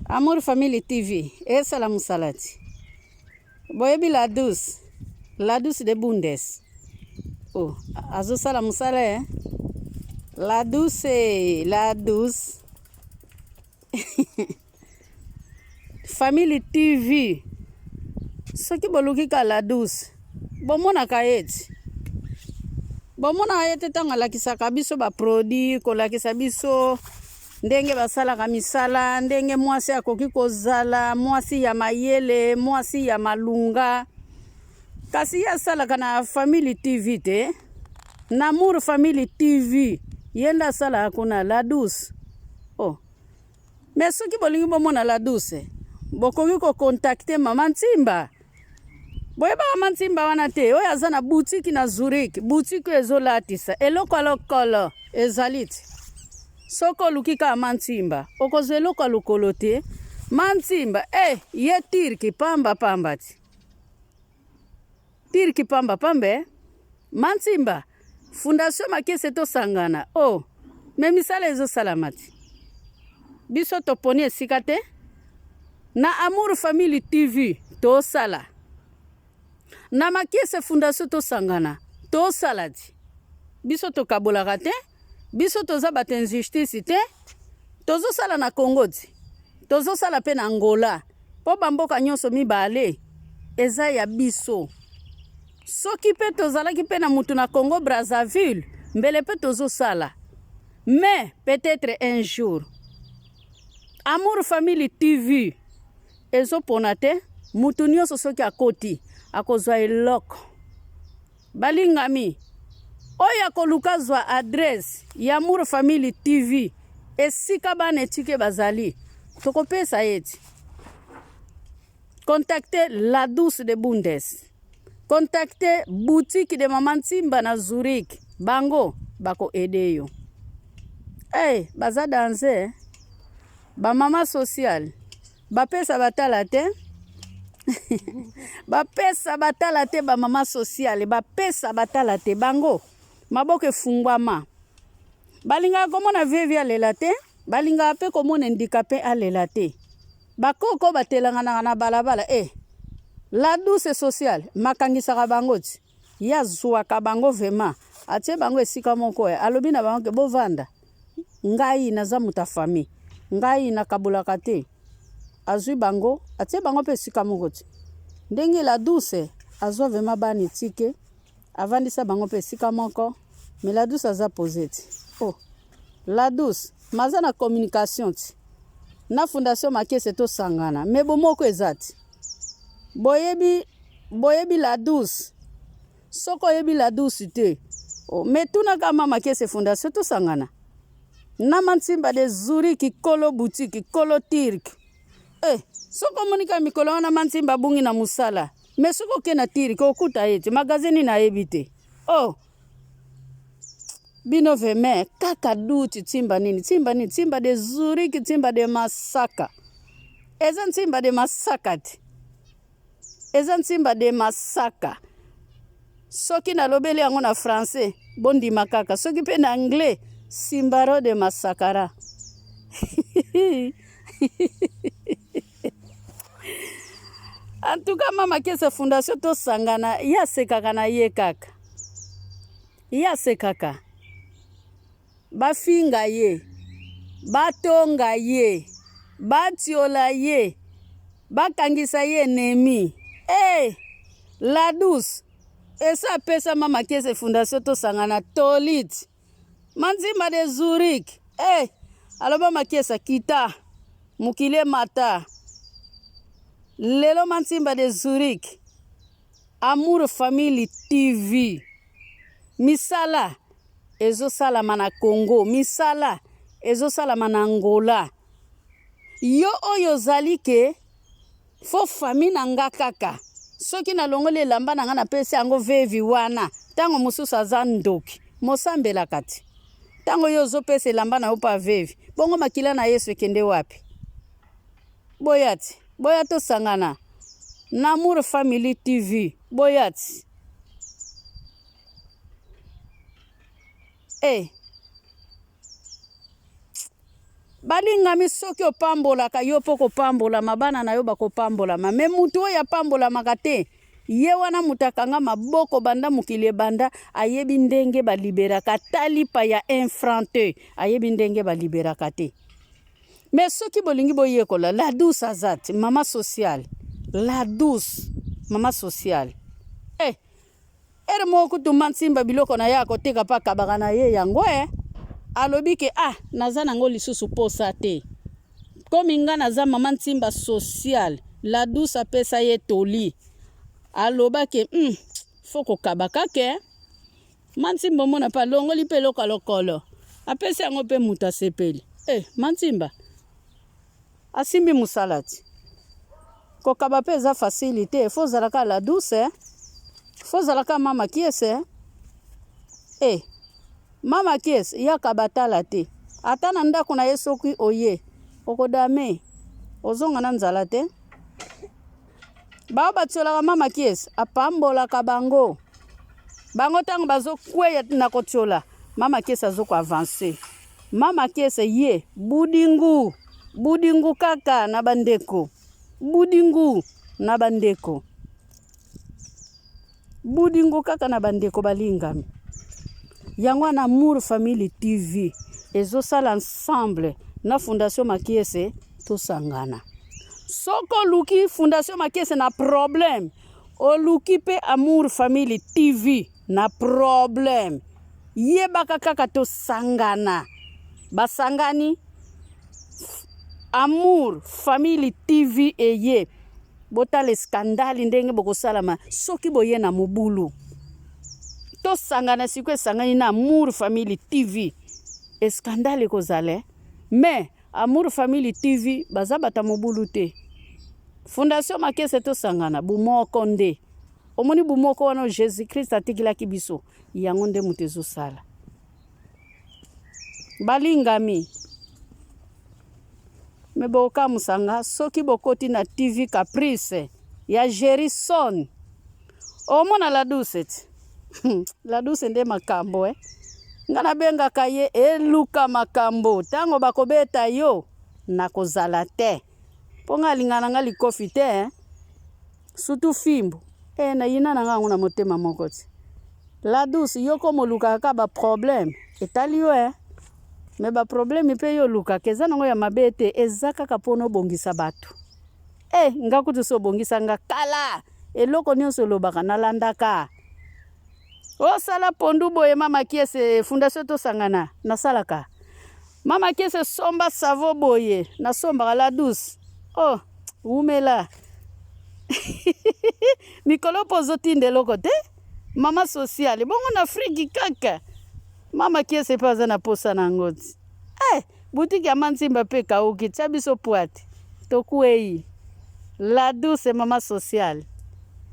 Amor Family TV, essa la musalati. Boyebi la Douce de Bundes. Oh, azo sala musala La Douce. Family TV. Soki boluki ka la Douce. Bomona kaeti. Bomona ayete tanga lakisaka biso ba produit ko lakisa biso ndenge basala ka misala ndenge mwasi akoki kozala mwasi ya mayele mwasi ya malunga kasi ya sala kana Family TV te na Amor Family TV yenda sala kuna la Douce. Oh, mais soki bolingi bomona la Douce bokoki ko contacter Mama Ntimba. Boyeba Mama Ntimba wana te oyo aza na boutique na Zurich, boutique ezolatisa eloko lokolo ezaliti soko lukika Mama Ntimba okozwe eloko lokolo te Mama Ntimba ye tirki pamba ti tirki pamba pambe Mama Ntimba Fundation Makiesse to sangana oh me misala ezo salamati biso toponi esika te na Amor Family TV to sala na Makiesse Fundation to sangana to saladi biso to kabolaka te biso toza bata injustice te tozo sala na Congo ti tozo sala pe na Angola po bamboka nyonso mibale eza ya biso soki pe tozalaki pe na mutu na Congo Brazzaville mbele pe tozo sala mais peut-être un jour Amor Family TV ezo pona te mutu nyonso soki akoti akozwa eloko balingami oya koluka zwa adresse ya Amor Family TV esika bana etike bazali tokopesa eti contactez la Douce de Bundes, contactez boutique de Mama Ntimba na Zurich bango bako ede yo baza danse ba mama social bapesa batala te bapesa batala te ba mama social bapesa batala te bango maboke fungwama balinga komona vevi alela te balinga pe komona handicapé alela te bakoko batelanga na balabala la Douce social makangisaka bango ti ya zwaka bango vema atie bango esika moko alobi na bango ke bovanda ngai naza muta famille ngai nakabulaka te azwi bango atie bango pe esika moko ti ndenge la Douce azwa vema bani tike avandisa bango pe esika moko mais la Douce aza posé ti oh la Douce maza na communication ti na Fundation Makiesse to sangana mais bomoko ezati boyebi la Douce soko yebi la Douce te oh mais tuna kama Makiesse Fundation to sangana na Mama Ntimba de Zurich kolo boutique kolo tirk soko monika mikolo wana Mama Ntimba bungi na musala mais soko ke na tirk okuta eti magazini na ebite oh bino veme kaka duti Ntimba nini Ntimba de Zurich Ntimba de Masaka eza Ntimba de Masaka ti eza Ntimba de Masaka soki na lobeli yango na français bondima kaka soki pe na anglais Simbaro de Masakara en tout cas Mama Makiesse Fundation to sangana ya sekaka na ye kaka ya sekaka bafinga ye batonga ye batiola ye bakangisa ye nemi la Douce esa pesa Mama Makiesse Fundation to sangana tolit Mama Ntimba de Zurich aloba Makiesse kita mukile mata lelo Mama Ntimba de Zurich Amor Family TV misala ezo salama na Congo misala ezo salama na Angola yo oyo zali ke fo famille na nga kaka soki na longole lamba na nga na pesa yango vevi wana tango mususu aza ndoki mosambela kati tango yo zo pesa lamba na upa vevi bongo makila na Yesu ekende wapi boyati to sangana na Amor Family TV boyati balingami soki opambolaka yo mpo kopambolama bana na yo bakopambolama me mutu oyo apambolamaka te ye wana mutu akanga maboko banda mokili ebanda ayebi ndenge baliberaka talipa ya infrante ayebi ndenge baliberaka te me soki bolingi boyekola la douce azati mama sociale la douce mama sociale ere moko tuma nsimba biloko na ye akoteka mpa kabaka na ye yango alobi ke naza nango lisusu posa te komi nga naza mama nsimba sociale la douce apesa ye toli aloba ke fo kokabaka ke mansimba omona mpa longoli mpe eloko lokolo apesi yango mpe mutu asepeli mansimba asimbi mosala ti kokaba mpe eza fasili te fo ozalaka la douce fo ozalaka mama Makiesse mama Makiesse yaka batala te ata na ndako na ye soki oye okodame ozonga na nzala te bao batiolaka mama Makiesse apambolaka bango ntango bazokweya na kotiola mama Makiesse azokoavanse mama Makiesse ye budingu kaka na bandeko budingu kaka na bandeko balingami yango na Amour Family TV ezosala ensemble na Fundation Makiesse tosangana soko luki Fundation Makiesse na problème oluki pe Amour Family TV na problème yebaka kaka tosangana basangani Amour Family TV eye botale skandali ndenge bokosalama soki boye na mobulu tosangana siko esangani na Amour Family TV skandali kozale mais Amour Family TV baza bata mobulu te Fundation Makiesse tosangana bumoko nde omoni bumoko wana Jésus Christ atikilaki biso yango nde mutu ezosala balingami me boka musanga soki bokoti na TV Caprice ya Jerison omona la douce la douce nde makambo ngana bengaka ye eluka makambo tango bakobeta yo na kozala te ponga lingana nga likofi te sutu fimbo na yina na ngangu na motema moko ti la douce yoko moluka ka ba problème etali yo me ba problème pe yo luka keza nango ya mabete ezaka kapono bongisa batu nga kutu so bongisa nga kala eloko nyonso lobaka nalandaka osala pondu boye mama Makiesse Fundation tosangana nasalaka mama Makiesse somba savo boye nasombaka la douce umela mikolo pozotinde eloko te mama sociale bongo na Afrique kaka mama Makiesse pe aza na posa na yango ti butiki ya mansimba mpe kauki tia biso poate tokuei la douce mama sociale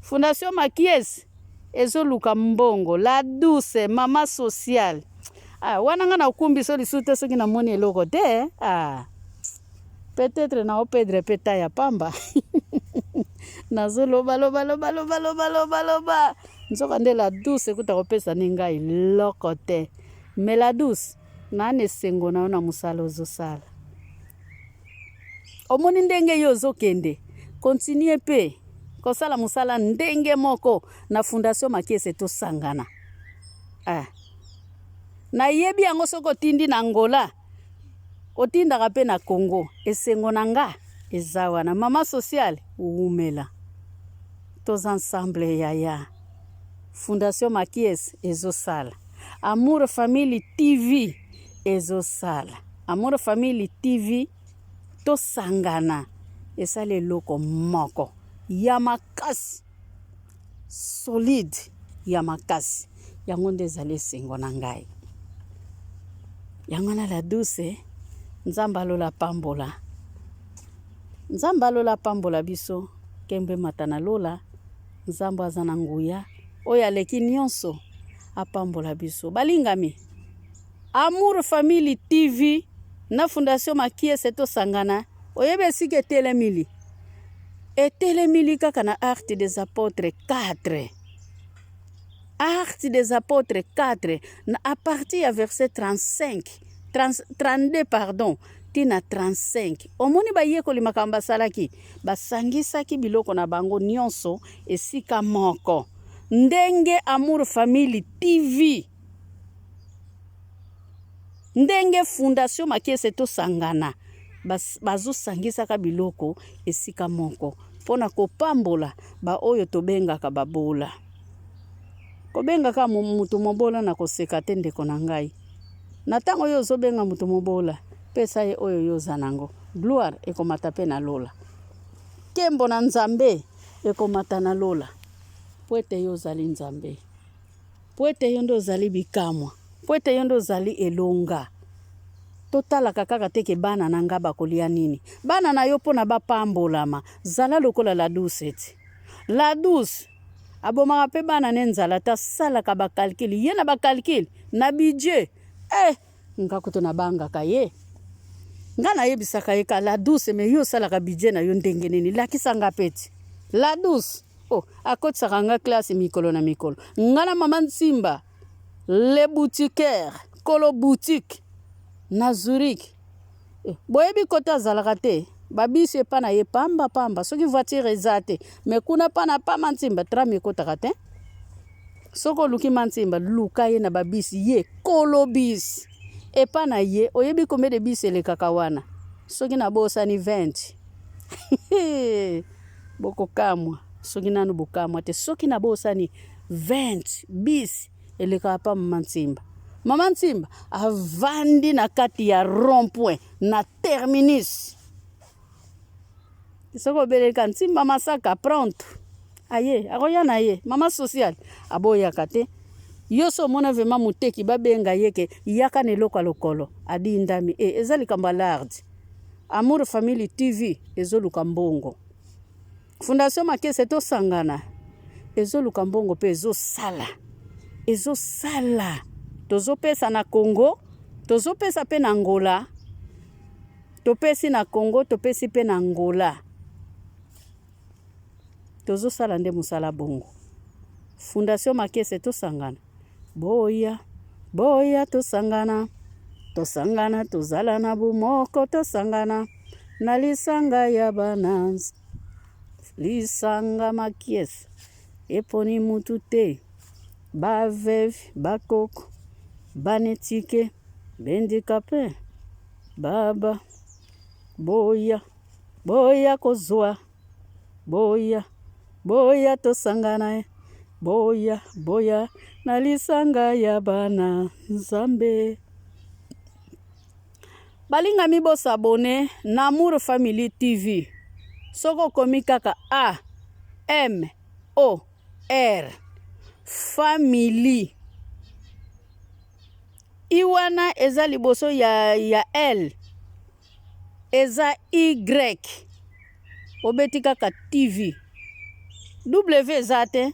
Fundation Makiesse ezoluka mbongo la douce mama sociale wana nga na ukumbi so lisu te soki namoni eloko te peut-être na opedre pe ta ya pamba nazoloba loba nzoka nde la douce ekuta kopesa ni ngai loko te me la douce nani esengo na yo na mosala ozosala omoni ndenge yo ozokende continue pe kosala mosala ndenge moko na Fundation Makiesse tosangana na yebi yango soko tindi na Angola otindaka pe na Congo esengo na nga eza wana mama sociale umela tous ensemble yaya Fundation Makiesse ezosala Amour Family TV ezosala Amour Family TV tosangana esala eloko moko ya makasi solide ya makasi yango nde ezali esengo na ngai yango na la douce nzambe alola pambola biso kembe matana lola nzambe aza na nguya oyo aleki nyonso apambola biso balingami Amour Family TV na Fundation Makiesse tosangana oyebe sike etelemili kaka na Actes des Apôtres 4 Actes des Apôtres 4 na à partir ya verset 32 pardon tina 35 omoni bayekoli makambo basalaki basangisaki biloko na bango nyonso esika moko ndenge Amour Family TV ndenge Fundation Makiesse tosangana bazosangisaka biloko esika moko pona kopambola ba oyo tobengaka babola kobengaka mutu mobola na koseka te ndeko na ngai na tango oyo ozobenga mutu mobola pesa ye oyo yoza nango gloire ekomata pe na lola kembo na nzambe ekomata na lola po ete yo ozali nzambe po ete yo ndo ozali bikamwa po ete yo ndo ozali elonga totalaka kaka teke bana na nga bakolia nini bana na yo pona bapambolama zala lokola la Douce eti la Douce abomaka pe bana ne nzala tasalaka bakalkili ye na bakalkili na budget ngakuto na bangaka ye nga nayebisaka ye ka la Douce me yo osalaka budget na yo ndenge nini lakisanga peti la Douce akotisaka nga classe mikolo na mikolo nga na mama Nsimba le boutiquaire kolo boutique na Zurich boyebi kota azalaka te babisi epa na ye pamba soki voiture eza te me kuna pa na pa Mansimba tram ekotaka te soko oluki Mansimba luka ye na babisi ye kolo bis epa na ye oyebi kombe de bis elekaka wana soki na bosani 20 bokokamwa soki nanu bokamwa te soki na bosani 20 bis elekaka pa Mansimba Mama Nsimba avandi na kati ya rond-point na terminus soko beleka Nsimba masaka pronto aye akoya na ye mama social aboyaka te yo so mona vema muteki babenga yeke yaka ne lokolo adi ndami ezali kamba lardi Amour Family TV ezoluka mbongo Fundation Makiesse tosangana ezoluka mbongo pe ezosala tozopesa na Congo tozopesa pe na Angola topesi na Congo topesi pe na Angola tozosala nde musala bongo Fundation Makiesse tosangana boya tosangana tozala na bumoko tosangana na lisanga ya bananza lisanga Makiesse eponi mutu te bavevi bakoko banetike bendikape baba boya kozwa boya tosangana boya na lisanga ya bana nzambe balinga mi bosabone na Amour Family TV soko komi kaka AMOR Family iwana eza liboso ya L eza Y obeti kaka TV W eza te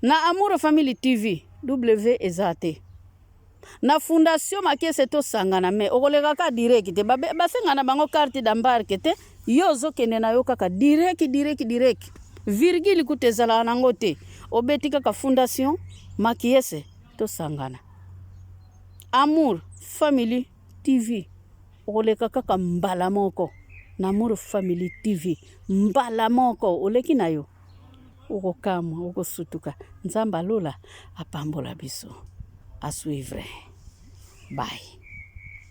na Amour Family TV W eza te na Fundation Makiesse tosangana me okoleka ka direct te basengana bango carte d'embarque te yo zokende na yo kaka direct virgule kutezala nango te obeti kaka Fundation Makiesse tosangana Amour Family TV okoleka kaka mbala moko na Amour Family TV mbala moko oleki na yo okokamwa okosutuka nzamba lola apambola biso à suivre bye.